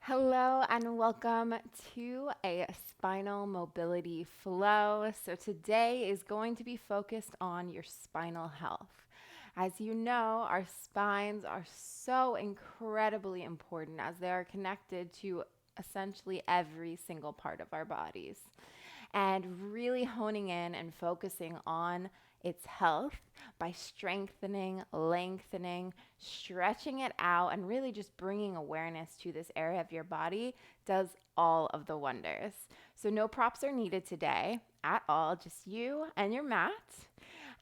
Hello and welcome to a spinal mobility flow. So today is going to be focused on your spinal health. As you know, our spines are so incredibly important as they are connected to essentially every single part of our bodies. And really honing in and focusing on its health by strengthening, lengthening, stretching it out, and really just bringing awareness to this area of your body does all of the wonders. So no props are needed today at all, just you and your mat.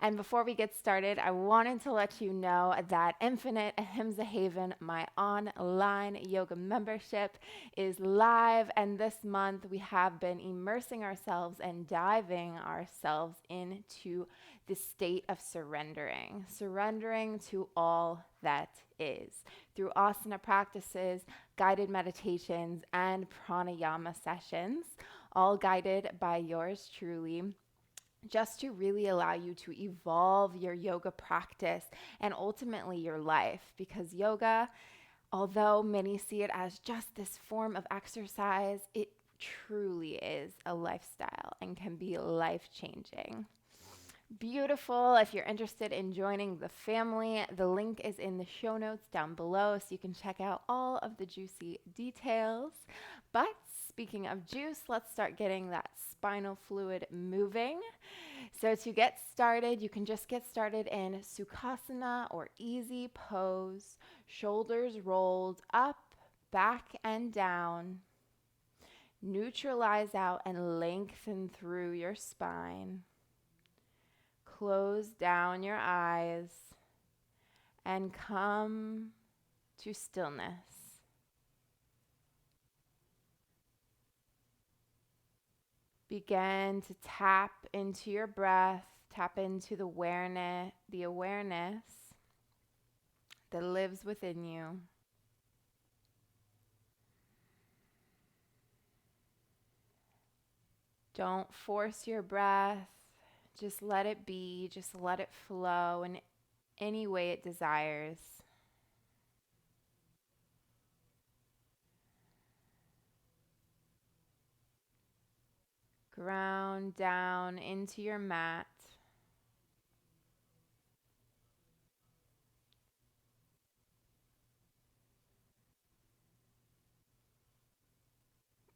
And before we get started, I wanted to let you know that Infinite Ahimsa Haven, my online yoga membership, is live. And this month we have been immersing ourselves and diving ourselves into the state of surrendering to all that is through asana practices, guided meditations, and pranayama sessions, all guided by yours truly, just to really allow you to evolve your yoga practice and ultimately your life. Because yoga, although many see it as just this form of exercise, it truly is a lifestyle and can be life-changing. Beautiful. If you're interested in joining the family, the link is in the show notes down below so you can check out all of the juicy details. But speaking of juice, let's start getting that spinal fluid moving. So to get started, you can just get started in Sukhasana or easy pose, shoulders rolled up, back and down. Neutralize out and lengthen through your spine. Close down your eyes and come to stillness. Begin to tap into your breath, tap into the awareness that lives within you. Don't force your breath. Just let it be. Just let it flow in any way it desires. Ground down into your mat.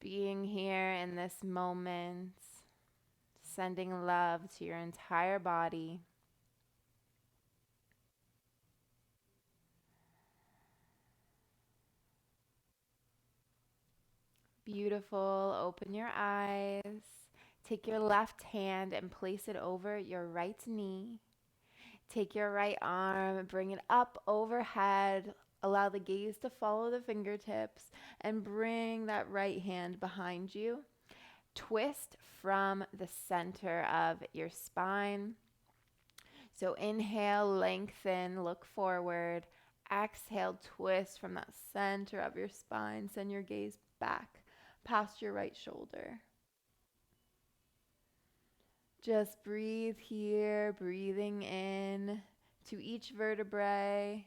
Being here in this moment, sending love to your entire body. Beautiful. Open your eyes. Take your left hand and place it over your right knee. Take your right arm, bring it up overhead. Allow the gaze to follow the fingertips and bring that right hand behind you. Twist from the center of your spine. So inhale, lengthen, look forward. Exhale, twist from that center of your spine. Send your gaze back past your right shoulder. Just breathe here, breathing in to each vertebrae.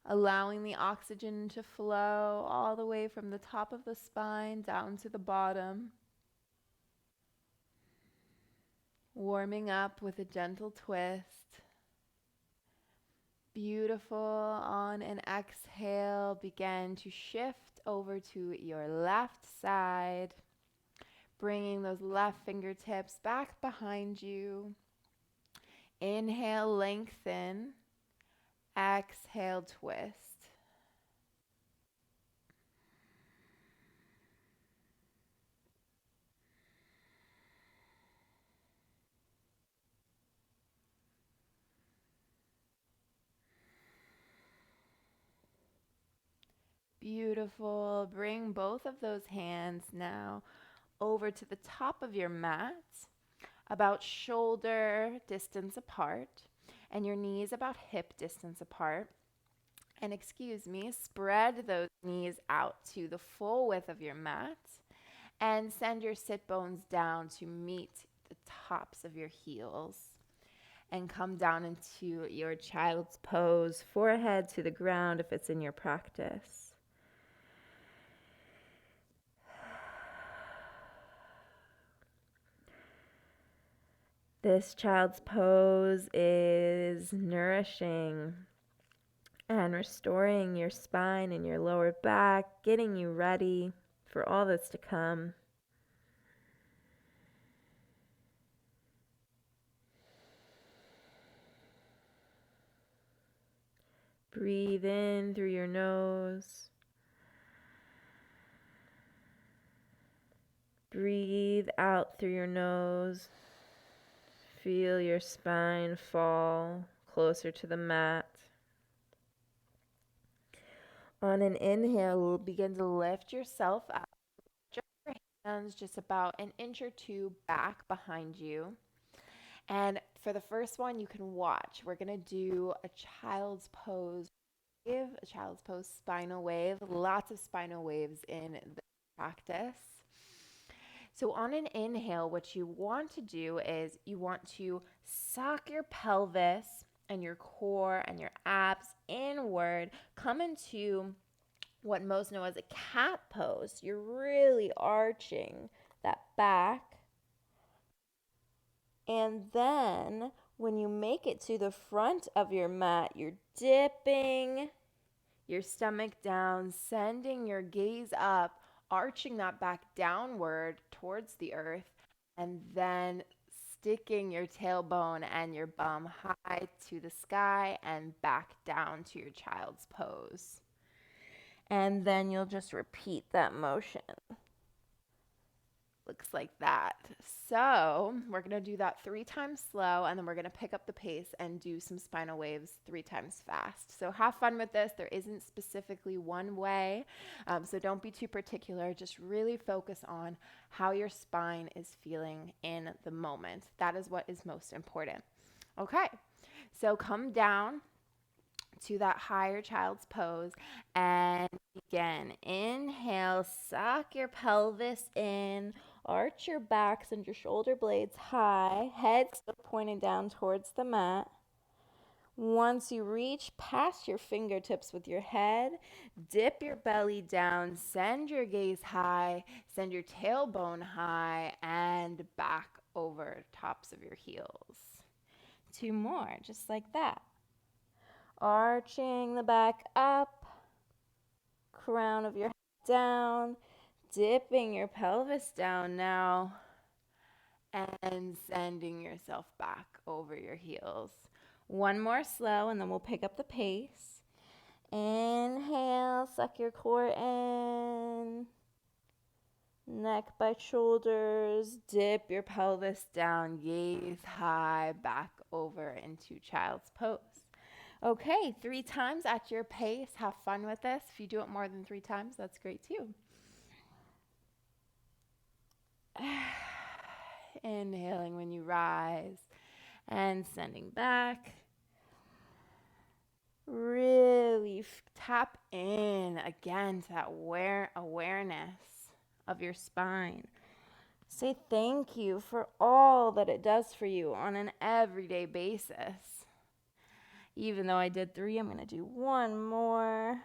allowing the oxygen to flow all the way from the top of the spine down to the bottom. Warming up with a gentle twist. Beautiful. On an exhale, begin to shift over to your left side, bringing those left fingertips back behind you. Inhale, lengthen. Exhale, twist. Beautiful. Bring both of those hands now over to the top of your mat, about shoulder distance apart, and your knees about hip distance apart. And spread those knees out to the full width of your mat and send your sit bones down to meet the tops of your heels. And come down into your child's pose, forehead to the ground if it's in your practice. This child's pose is nourishing and restoring your spine and your lower back, getting you ready for all that's to come. Breathe in through your nose. Breathe out through your nose. Feel your spine fall closer to the mat. On an inhale, begin to lift yourself up. Just your hands just about an inch or two back behind you. And for the first one, you can watch. We're going to do a child's pose wave, a child's pose spinal wave. Lots of spinal waves in the practice. So on an inhale, what you want to do is you want to suck your pelvis and your core and your abs inward, come into what most know as a cat pose. You're really arching that back. And then when you make it to the front of your mat, you're dipping your stomach down, sending your gaze up, arching that back downward towards the earth, and then sticking your tailbone and your bum high to the sky and back down to your child's pose. And then you'll just repeat that motion. Looks like that. So we're going to do that 3 times slow, and then we're going to pick up the pace and do some spinal waves 3 times fast. So have fun with this. There isn't specifically one way, so don't be too particular. Just really focus on how your spine is feeling in the moment. That is what is most important. Okay, so come down to that higher child's pose and begin. Inhale, suck your pelvis in, arch your back, send your shoulder blades high, head still pointing down towards the mat. Once you reach past your fingertips with your head, dip your belly down, send your gaze high, send your tailbone high, and back over tops of your heels. 2 more, just like that. Arching the back up, crown of your head down, dipping your pelvis down now, and sending yourself back over your heels. 1 more slow, and then we'll pick up the pace. Inhale, suck your core in, neck by shoulders, dip your pelvis down, gaze high, back over into child's pose. Okay, 3 times at your pace. Have fun with this. If you do it more than 3 times, that's great too. Inhaling when you rise and sending back. Really tap in again to that awareness of your spine. Say thank you for all that it does for you on an everyday basis. Even though I did 3, I'm going to do 1 more.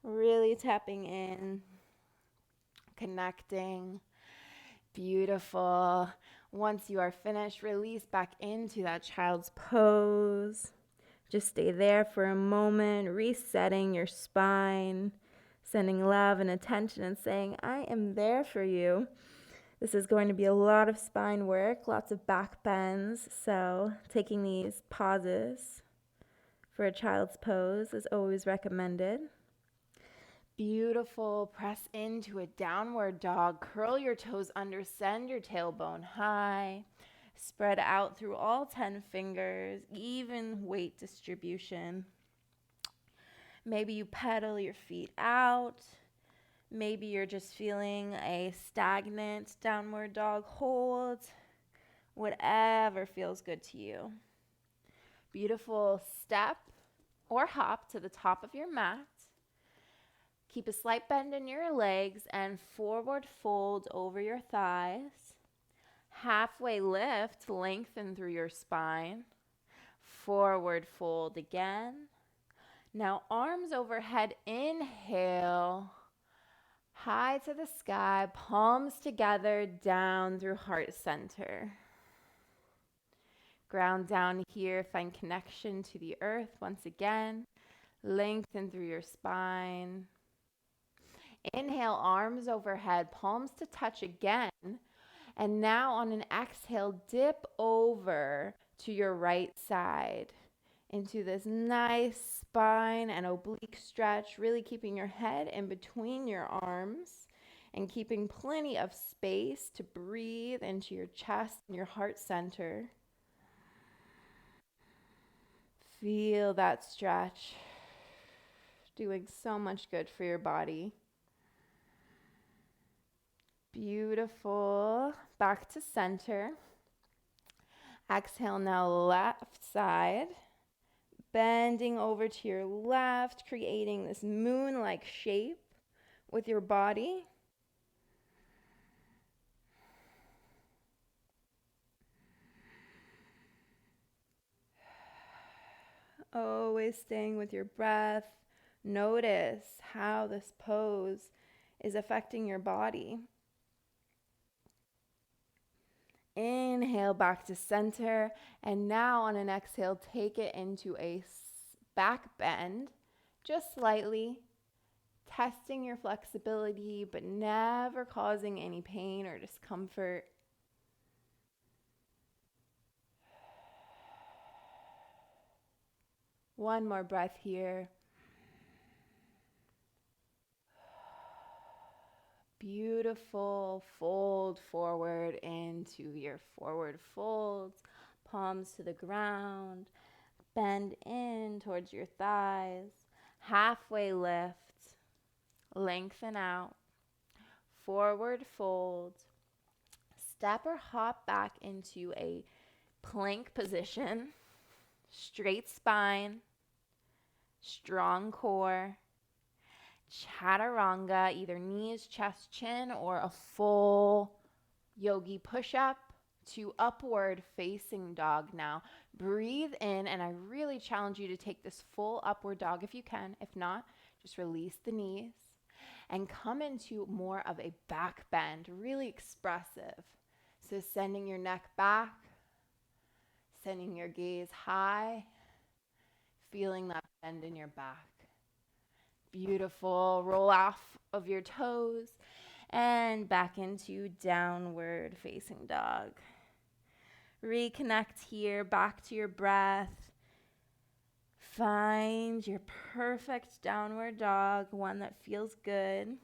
Really tapping in, connecting. Beautiful. Once you are finished, release back into that child's pose. Just stay there for a moment, resetting your spine, sending love and attention and saying, I am there for you. This is going to be a lot of spine work, lots of back bends, so taking these pauses for a child's pose is always recommended. Beautiful. Press into a downward dog. Curl your toes under, send your tailbone high. Spread out through all 10 fingers, even weight distribution. Maybe you pedal your feet out. Maybe you're just feeling a stagnant downward dog hold. Whatever feels good to you. Beautiful step or hop to the top of your mat. Keep a slight bend in your legs and forward fold over your thighs. Halfway lift, lengthen through your spine. Forward fold again. Now arms overhead, inhale. High to the sky, palms together, down through heart center. Ground down here, find connection to the earth once again. Lengthen through your spine. Inhale, arms overhead, palms to touch again. And now on an exhale, dip over to your right side into this nice spine and oblique stretch, really keeping your head in between your arms and keeping plenty of space to breathe into your chest and your heart center. Feel that stretch, doing so much good for your body. Beautiful. Back to center. Exhale now, left side. Bending over to your left, creating this moon-like shape with your body. Always staying with your breath. Notice how this pose is affecting your body. Inhale back to center, and now on an exhale, take it into a back bend, just slightly, testing your flexibility, but never causing any pain or discomfort. One more breath here. Beautiful. Fold forward into your forward folds, palms to the ground. Bend in towards your thighs. Halfway lift. Lengthen out. Forward fold. Step or hop back into a plank position. Straight spine. Strong core. Chaturanga, either knees, chest, chin, or a full yogi push-up to upward facing dog now. Breathe in, and I really challenge you to take this full upward dog if you can. If not, just release the knees and come into more of a back bend, really expressive. So sending your neck back, sending your gaze high, feeling that bend in your back. Beautiful. Roll off of your toes and back into downward facing dog. Reconnect here, back to your breath. Find your perfect downward dog, one that feels good.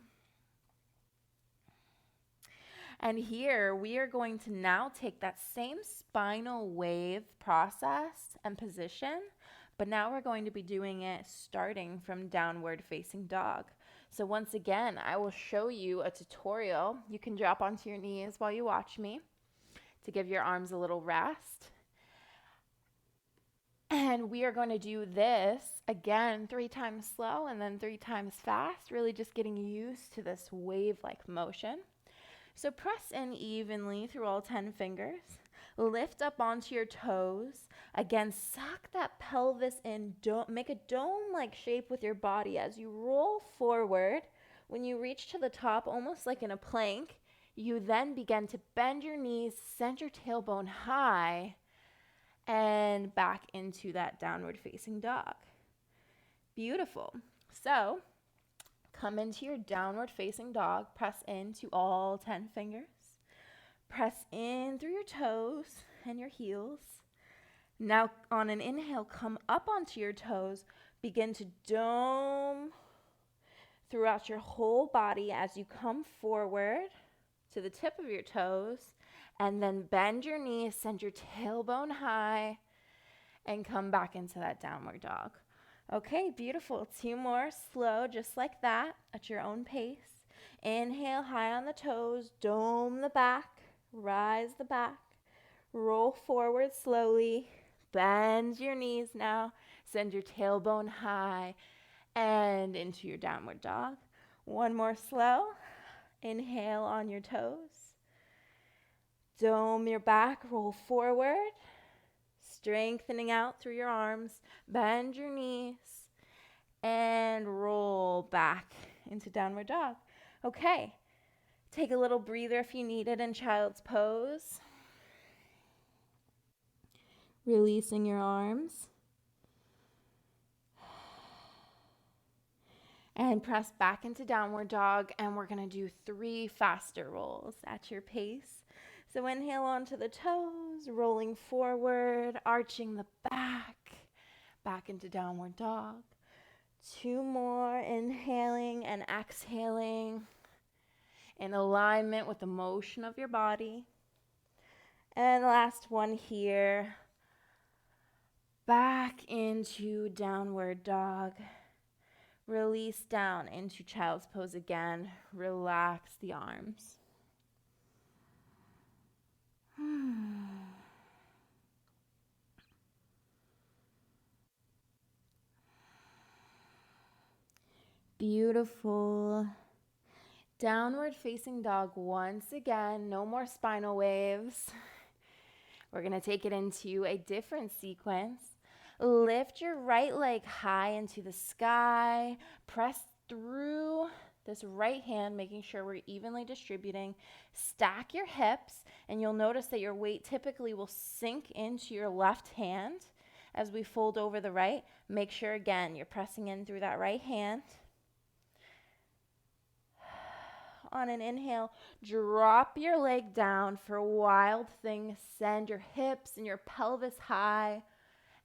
And here we are going to now take that same spinal wave process and position, but now we're going to be doing it starting from downward facing dog. So once again, I will show you a tutorial. You can drop onto your knees while you watch me to give your arms a little rest. And we are going to do this again 3 times slow and then 3 times fast, really just getting used to this wave-like motion. So press in evenly through all 10 fingers. Lift up onto your toes. Again, suck that pelvis in. Make a dome-like shape with your body as you roll forward. When you reach to the top, almost like in a plank, you then begin to bend your knees, send your tailbone high, and back into that downward facing dog. Beautiful. So come into your downward facing dog. Press into all 10 fingers. Press in through your toes and your heels. Now on an inhale, come up onto your toes. Begin to dome throughout your whole body as you come forward to the tip of your toes, and then bend your knees, send your tailbone high, and come back into that downward dog. Okay, beautiful. 2 more, slow, just like that, at your own pace. Inhale, high on the toes, dome the back, rise the back, roll forward slowly, bend your knees now, send your tailbone high, and into your downward dog. 1 more slow. Inhale on your toes. Dome your back, roll forward, strengthening out through your arms. Bend your knees and roll back into downward dog. Okay, take a little breather if you need it in child's pose. Releasing your arms. And press back into downward dog, and we're going to do 3 faster rolls at your pace. So inhale onto the toes, rolling forward, arching the back into downward dog. 2 more, inhaling and exhaling in alignment with the motion of your body. And last one here, back into downward dog. Release down into child's pose again. Relax the arms. Beautiful. Downward facing dog once again. No more spinal waves. We're going to take it into a different sequence. Lift your right leg high into the sky. Press through this right hand, making sure we're evenly distributing. Stack your hips, and you'll notice that your weight typically will sink into your left hand as we fold over the right. Make sure, again, you're pressing in through that right hand. On an inhale, drop your leg down for a wild thing. Send your hips and your pelvis high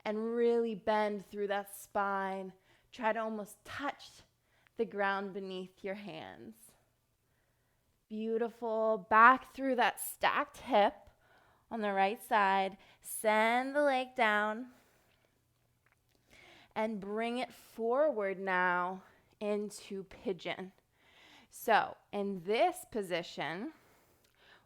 and really bend through that spine. Try to almost touch the ground beneath your hands. Beautiful. Back through that stacked hip on the right side. Send the leg down and bring it forward now into pigeon. So in this position,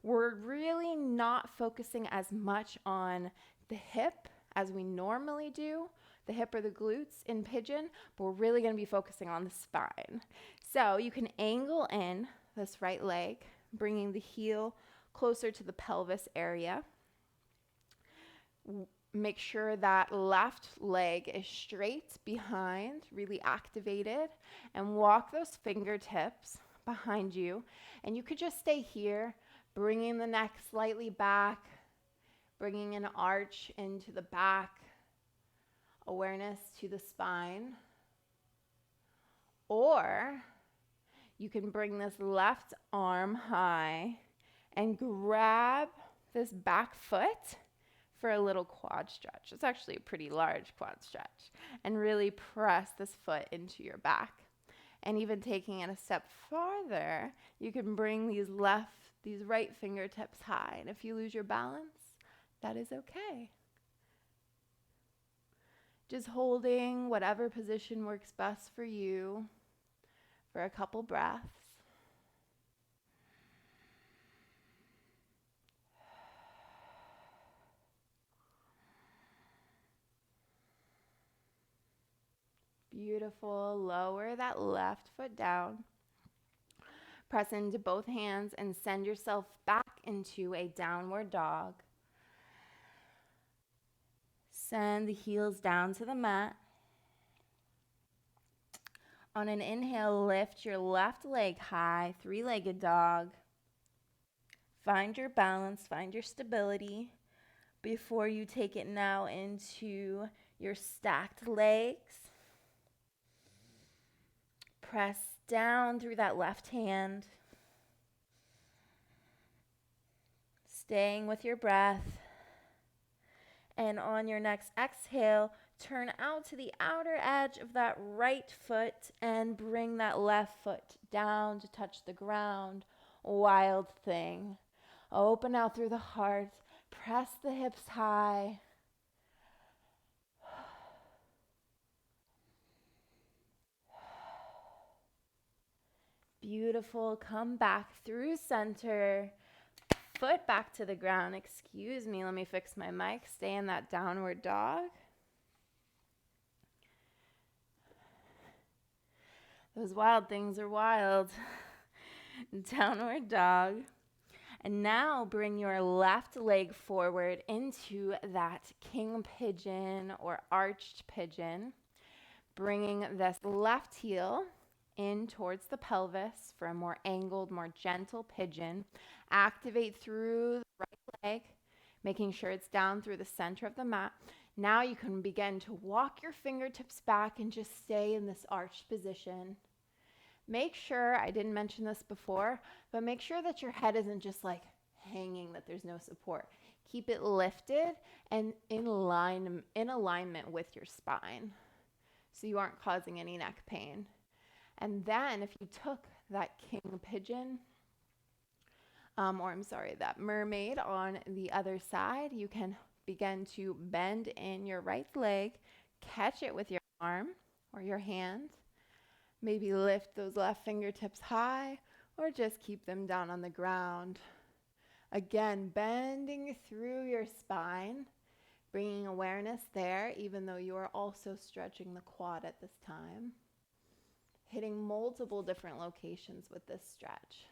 we're really not focusing as much on the hip as we normally do, the hip or the glutes in pigeon, but we're really going to be focusing on the spine. So you can angle in this right leg, bringing the heel closer to the pelvis area. Make sure that left leg is straight behind, really activated, and walk those fingertips behind you. And you could just stay here, bringing the neck slightly back, bringing an arch into the back, awareness to the spine. Or you can bring this left arm high and grab this back foot for a little quad stretch. It's actually a pretty large quad stretch. And really press this foot into your back. And even taking it a step farther, you can bring these right fingertips high. And if you lose your balance, that is okay. Just holding whatever position works best for you for a couple breaths. Beautiful. Lower that left foot down. Press into both hands and send yourself back into a downward dog. Send the heels down to the mat. On an inhale, lift your left leg high, three-legged dog. Find your balance, find your stability before you take it now into your stacked legs. Press down through that left hand. Staying with your breath. And on your next exhale, turn out to the outer edge of that right foot and bring that left foot down to touch the ground. Wild thing. Open out through the heart. Press the hips high. Beautiful. Come back through center. Foot back to the ground. Excuse me. Let me fix my mic. Stay in that downward dog. Those wild things are wild. Downward dog. And now bring your left leg forward into that king pigeon or arched pigeon. Bringing this left heel in towards the pelvis for a more angled, more gentle pigeon. Activate through the right leg, making sure it's down through the center of the mat. Now you can begin to walk your fingertips back and just stay in this arched position. Make sure, I didn't mention this before, but make sure that your head isn't just like hanging, that there's no support. Keep it lifted and in alignment with your spine so you aren't causing any neck pain. And then if you took that king pigeon, that mermaid on the other side, you can begin to bend in your right leg, catch it with your arm or your hand. Maybe lift those left fingertips high or just keep them down on the ground. Again, bending through your spine, bringing awareness there, even though you are also stretching the quad at this time. Hitting multiple different locations with this stretch.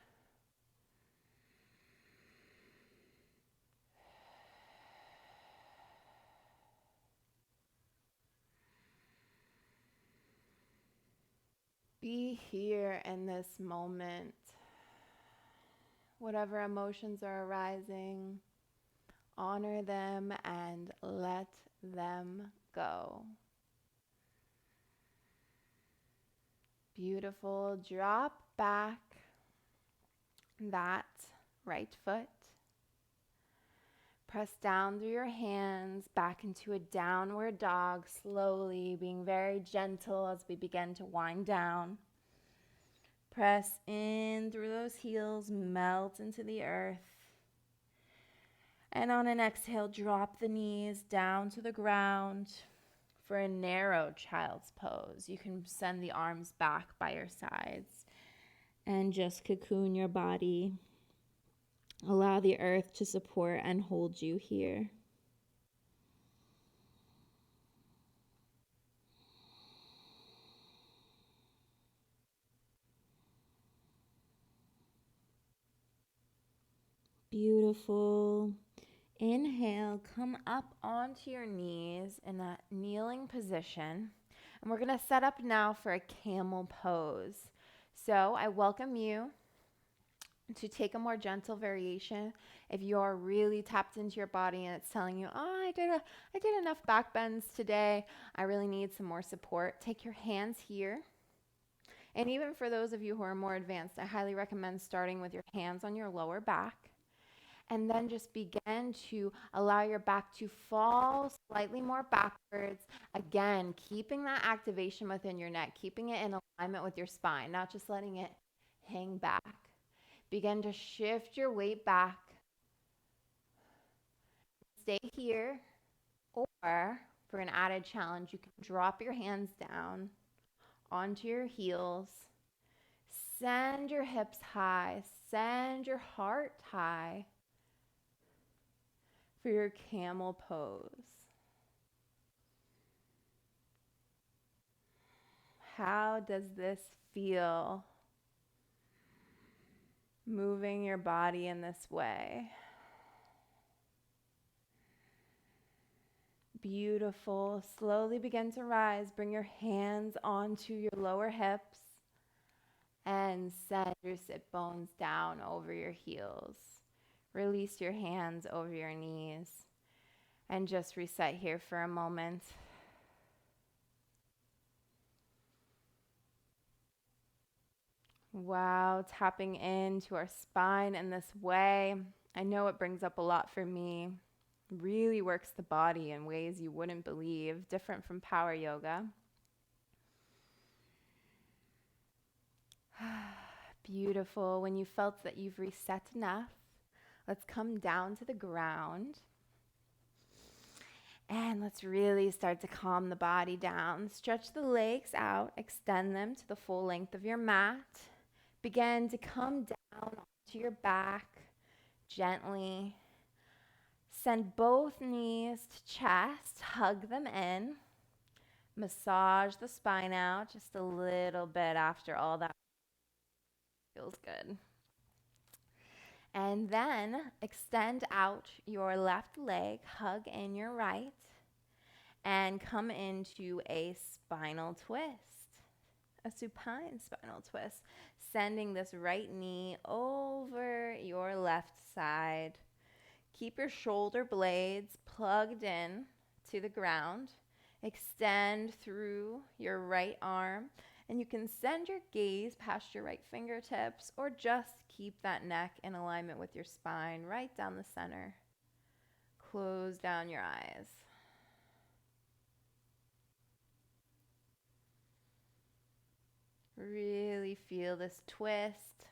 Be here in this moment. Whatever emotions are arising, honor them and let them go. Beautiful. Drop back that right foot. Press down through your hands back into a downward dog, slowly being very gentle as we begin to wind down. Press in through those heels, melt into the earth. And on an exhale, drop the knees down to the ground for a narrow child's pose. You can send the arms back by your sides and just cocoon your body. Allow the earth to support and hold you here. Beautiful. Inhale, come up onto your knees in that kneeling position. And we're going to set up now for a camel pose. So I welcome you to take a more gentle variation. If you're really tapped into your body and it's telling you, oh, I did enough back bends today, I really need some more support, take your hands here. And even for those of you who are more advanced, I highly recommend starting with your hands on your lower back. And then just begin to allow your back to fall slightly more backwards. Again, keeping that activation within your neck, keeping it in alignment with your spine, not just letting it hang back. Begin to shift your weight back. Stay here, or for an added challenge, you can drop your hands down onto your heels. Send your hips high. Send your heart high for your camel pose. How does this feel? Moving your body in this way. Beautiful. Slowly begin to rise. Bring your hands onto your lower hips and send your sit bones down over your heels. Release your hands over your knees and just reset here for a moment. Wow, tapping into our spine in this way. I know it brings up a lot for me. Really works the body in ways you wouldn't believe, different from power yoga. Beautiful. When you felt that you've reset enough, let's come down to the ground. And let's really start to calm the body down. Stretch the legs out, extend them to the full length of your mat. Begin to come down onto your back gently. Send both knees to chest, hug them in. Massage the spine out just a little bit after all that. Feels good. And then extend out your left leg, hug in your right, and come into a spinal twist, a supine spinal twist, sending this right knee over your left side. Keep your shoulder blades plugged in to the ground. Extend through your right arm, and you can send your gaze past your right fingertips or just keep that neck in alignment with your spine right down the center. Close down your eyes. Really feel this twist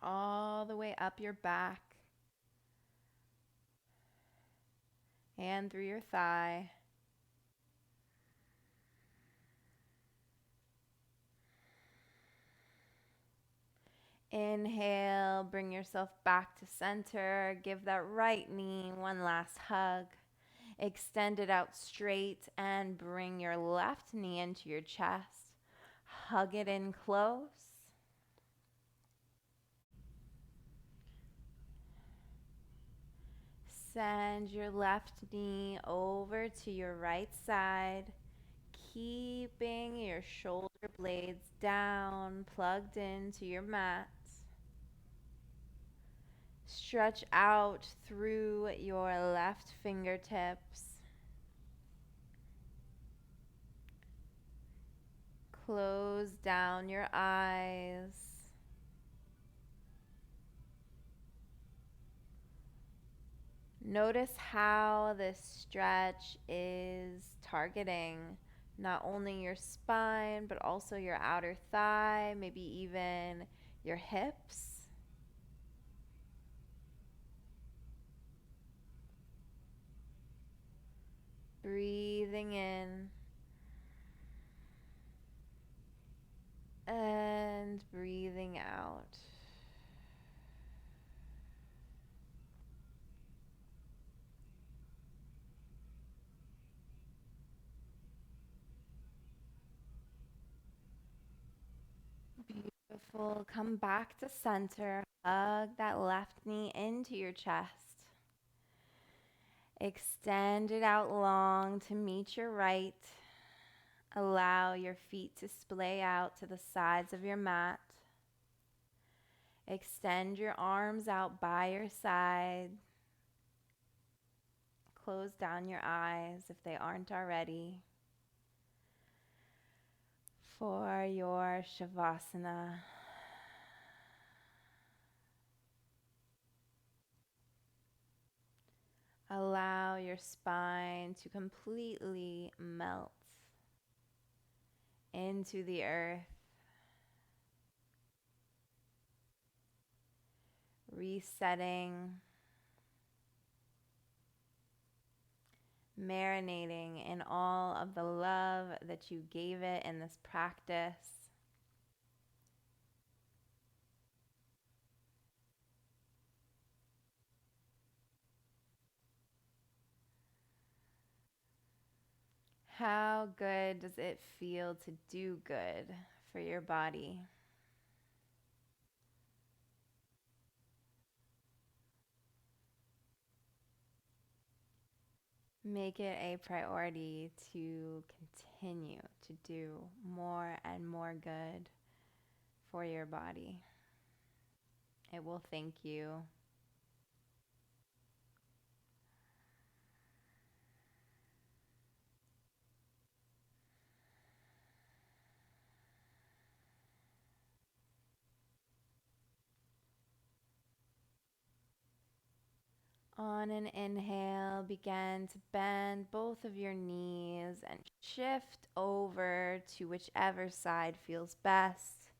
all the way up your back and through your thigh. Inhale, bring yourself back to center. Give that right knee one last hug. Extend it out straight and bring your left knee into your chest. Hug it in close. Send your left knee over to your right side, keeping your shoulder blades down, plugged into your mat. Stretch out through your left fingertips. Close down your eyes. Notice how this stretch is targeting not only your spine, but also your outer thigh, maybe even your hips. Breathing in and breathing out. Beautiful. Come back to center. Hug that left knee into your chest. Extend it out long to meet your right. Allow your feet to splay out to the sides of your mat. Extend your arms out by your side. Close down your eyes if they aren't already. For your Shavasana. Allow your spine to completely melt into the earth. Resetting, marinating in all of the love that you gave it in this practice. How good does it feel to do good for your body? Make it a priority to continue to do more and more good for your body. It will thank you. On an inhale, begin to bend both of your knees and shift over to whichever side feels best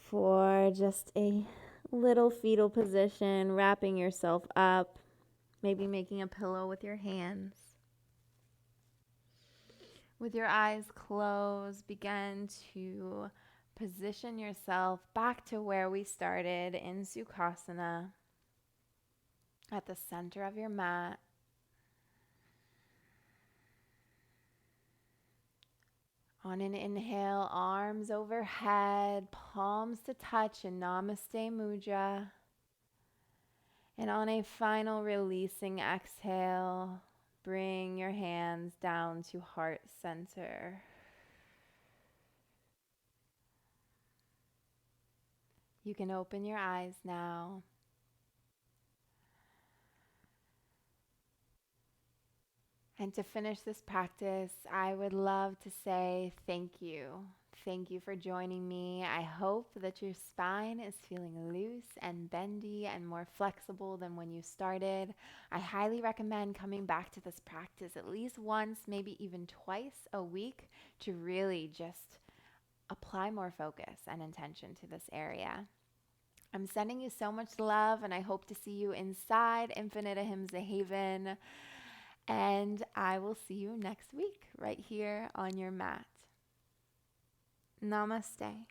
for just a little fetal position, wrapping yourself up, maybe making a pillow with your hands. With your eyes closed, begin to position yourself back to where we started in Sukhasana at the center of your mat. On an inhale, arms overhead, palms to touch in Namaste Mudra. And on a final releasing exhale, bring your hands down to heart center. You can open your eyes now. And to finish this practice, I would love to say thank you. Thank you for joining me. I hope that your spine is feeling loose and bendy and more flexible than when you started. I highly recommend coming back to this practice at least once, maybe even twice a week to really just apply more focus and intention to this area. I'm sending you so much love, and I hope to see you inside Infinite Ahimsa Haven. And I will see you next week right here on your mat. Namaste.